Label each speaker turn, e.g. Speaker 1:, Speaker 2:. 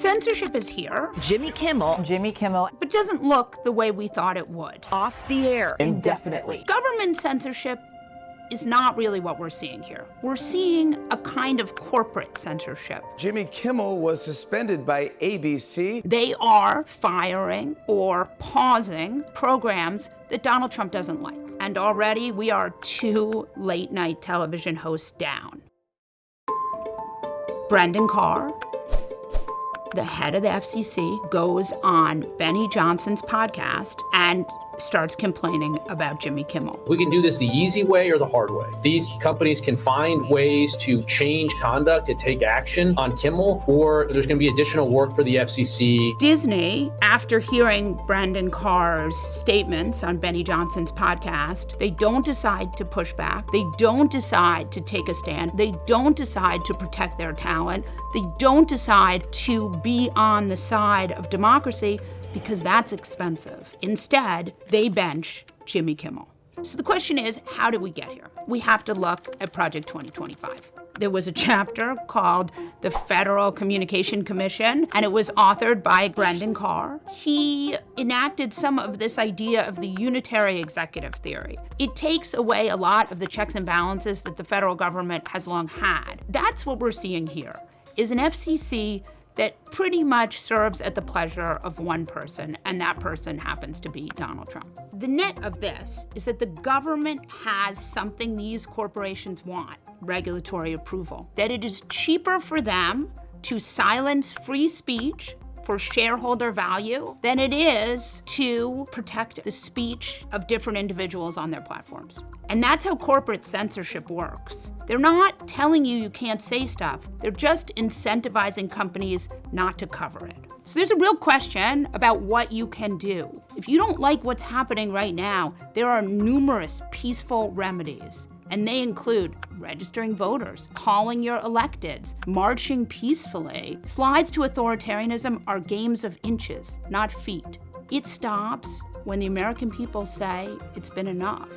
Speaker 1: Censorship is here.
Speaker 2: Jimmy Kimmel.
Speaker 1: But doesn't look the way we thought it would.
Speaker 2: Off the air indefinitely.
Speaker 1: Government censorship is not really what we're seeing here. We're seeing a kind of corporate censorship.
Speaker 3: Jimmy Kimmel was suspended by ABC.
Speaker 1: They are firing or pausing programs that Donald Trump doesn't like. And already we are 2 late-night television hosts down. Brendan Carr, the head of the FCC, goes on Benny Johnson's podcast and starts complaining about Jimmy Kimmel.
Speaker 4: We can do this the easy way or the hard way. These companies can find ways to change conduct and take action on Kimmel, or there's going to be additional work for the FCC.
Speaker 1: Disney, after hearing Brendan Carr's statements on Benny Johnson's podcast, they don't decide to push back. They don't decide to take a stand. They don't decide to protect their talent. They don't decide to be on the side of democracy, because that's expensive. Instead, they bench Jimmy Kimmel. So the question is, how did we get here? We have to look at Project 2025. There was a chapter called the Federal Communication Commission, and it was authored by Brendan Carr. He enacted some of this idea of the unitary executive theory. It takes away a lot of the checks and balances that the federal government has long had. That's what we're seeing here, is an FCC that pretty much serves at the pleasure of one person, and that person happens to be Donald Trump. The net of this is that the government has something these corporations want, regulatory approval, that it is cheaper for them to silence free speech for shareholder value than it is to protect the speech of different individuals on their platforms. And that's how corporate censorship works. They're not telling you can't say stuff. They're just incentivizing companies not to cover it. So there's a real question about what you can do. If you don't like what's happening right now, there are numerous peaceful remedies. And they include registering voters, calling your electeds, marching peacefully. Slides to authoritarianism are games of inches, not feet. It stops when the American people say it's been enough.